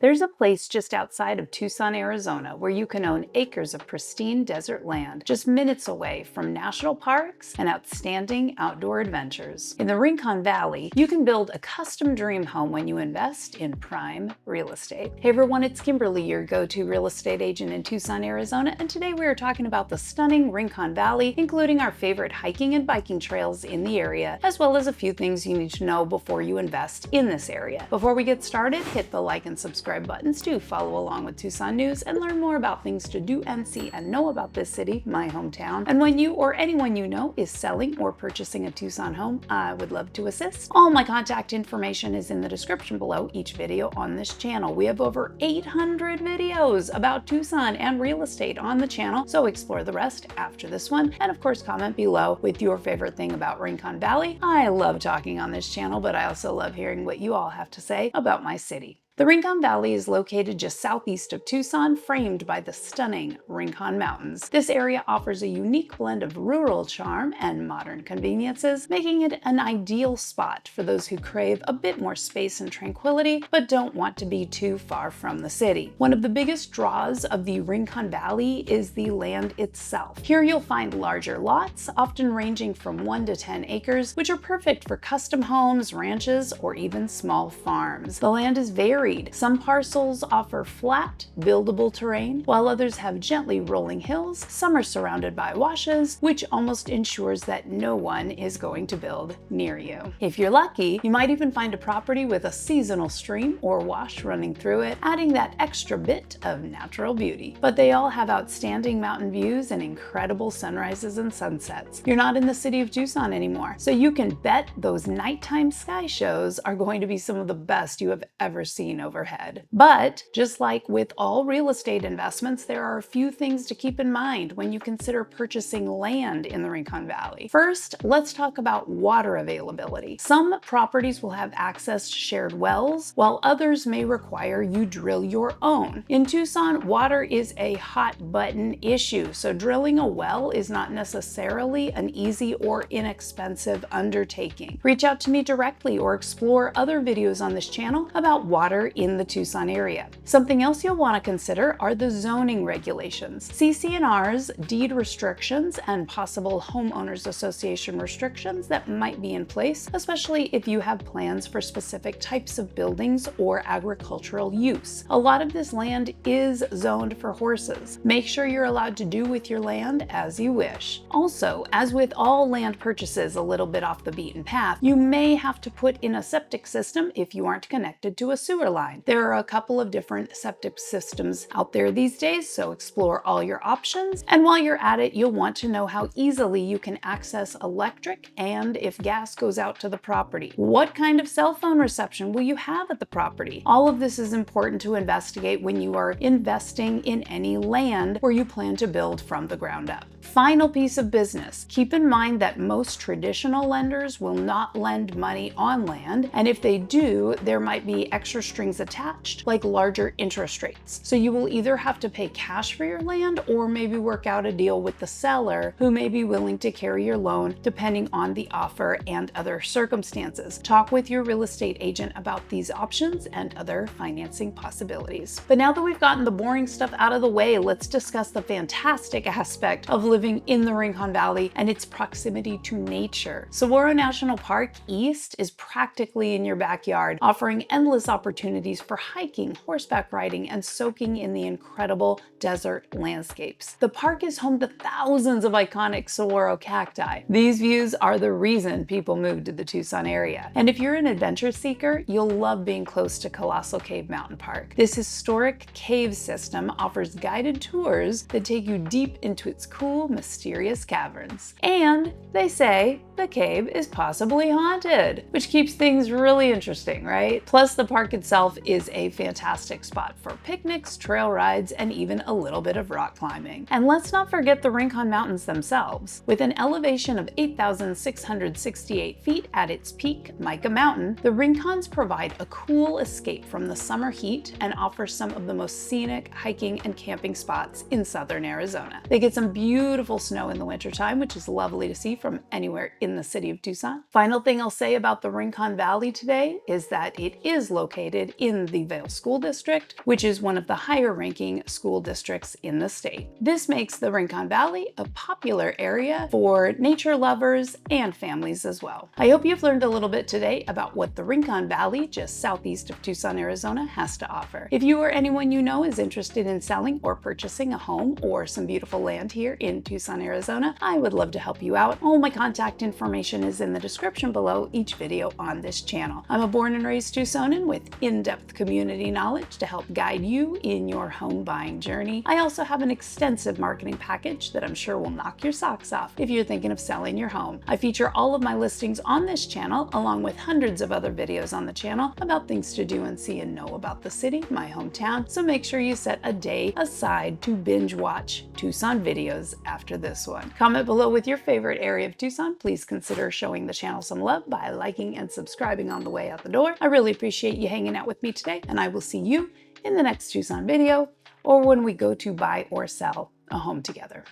There's a place just outside of Tucson, Arizona, where you can own acres of pristine desert land just minutes away from national parks and outstanding outdoor adventures. In the Rincon Valley, you can build a custom dream home when you invest in prime real estate. Hey everyone, it's Kimberly, your go-to real estate agent in Tucson, Arizona, and today we are talking about the stunning Rincon Valley, including our favorite hiking and biking trails in the area, as well as a few things you need to know before you invest in this area. Before we get started, hit the like and subscribe buttons to follow along with Tucson news and learn more about things to do and see and know about this city, my hometown. And when you or anyone you know is selling or purchasing a Tucson home, I would love to assist. All my contact information is in the description below each video on this channel. We have over 800 videos about Tucson and real estate on the channel, so explore the rest after this one. And of course, comment below with your favorite thing about Rincon Valley. I love talking on this channel, but I also love hearing what you all have to say about my city. The Rincon Valley is located just southeast of Tucson, framed by the stunning Rincon Mountains. This area offers a unique blend of rural charm and modern conveniences, making it an ideal spot for those who crave a bit more space and tranquility, but don't want to be too far from the city. One of the biggest draws of the Rincon Valley is the land itself. Here you'll find larger lots, often ranging from 1 to 10 acres, which are perfect for custom homes, ranches, or even small farms. The land is varied. Some parcels offer flat, buildable terrain, while others have gently rolling hills. Some are surrounded by washes, which almost ensures that no one is going to build near you. If you're lucky, you might even find a property with a seasonal stream or wash running through it, adding that extra bit of natural beauty. But they all have outstanding mountain views and incredible sunrises and sunsets. You're not in the city of Tucson anymore, so you can bet those nighttime sky shows are going to be some of the best you have ever seen overhead. But just like with all real estate investments, there are a few things to keep in mind when you consider purchasing land in the Rincon Valley. First, let's talk about water availability. Some properties will have access to shared wells, while others may require you drill your own. In Tucson, water is a hot button issue, so drilling a well is not necessarily an easy or inexpensive undertaking. Reach out to me directly or explore other videos on this channel about water in the Tucson area. Something else you'll want to consider are the zoning regulations. CC&Rs, deed restrictions, and possible homeowners association restrictions that might be in place, especially if you have plans for specific types of buildings or agricultural use. A lot of this land is zoned for horses. Make sure you're allowed to do with your land as you wish. Also, as with all land purchases a little bit off the beaten path, you may have to put in a septic system if you aren't connected to a sewer line. There are a couple of different septic systems out there these days, so explore all your options. And while you're at it, you'll want to know how easily you can access electric and if gas goes out to the property. What kind of cell phone reception will you have at the property? All of this is important to investigate when you are investing in any land where you plan to build from the ground up. Final piece of business. Keep in mind that most traditional lenders will not lend money on land, and if they do, there might be extra strings attached, like larger interest rates. So you will either have to pay cash for your land or maybe work out a deal with the seller who may be willing to carry your loan depending on the offer and other circumstances. Talk with your real estate agent about these options and other financing possibilities. But now that we've gotten the boring stuff out of the way, let's discuss the fantastic aspect of living in the Rincon Valley and its proximity to nature. Saguaro National Park East is practically in your backyard, offering endless opportunities for hiking, horseback riding, and soaking in the incredible desert landscapes. The park is home to thousands of iconic saguaro cacti. These views are the reason people move to the Tucson area. And if you're an adventure seeker, you'll love being close to Colossal Cave Mountain Park. This historic cave system offers guided tours that take you deep into its cool, mysterious caverns. And they say the cave is possibly haunted, which keeps things really interesting, right? Plus, the park itself is a fantastic spot for picnics, trail rides, and even a little bit of rock climbing. And let's not forget the Rincon Mountains themselves. With an elevation of 8,668 feet at its peak, Mica Mountain, the Rincons provide a cool escape from the summer heat and offer some of the most scenic hiking and camping spots in southern Arizona. They get some beautiful snow in the wintertime, which is lovely to see from anywhere in the city of Tucson. Final thing I'll say about the Rincon Valley today is that it is located located in the Vail School District, which is one of the higher ranking school districts in the state. This makes the Rincon Valley a popular area for nature lovers and families as well. I hope you've learned a little bit today about what the Rincon Valley, just southeast of Tucson, Arizona, has to offer. If you or anyone you know is interested in selling or purchasing a home or some beautiful land here in Tucson, Arizona, I would love to help you out. All my contact information is in the description below each video on this channel. I'm a born and raised Tucsonan with in-depth community knowledge to help guide you in your home buying journey. I also have an extensive marketing package that I'm sure will knock your socks off if you're thinking of selling your home. I feature all of my listings on this channel along with hundreds of other videos on the channel about things to do and see and know about the city, my hometown, so make sure you set a day aside to binge watch Tucson videos after this one. Comment below with your favorite area of Tucson. Please consider showing the channel some love by liking and subscribing on the way out the door. I really appreciate you hanging out with me today, and I will see you in the next Tucson video or when we go to buy or sell a home together.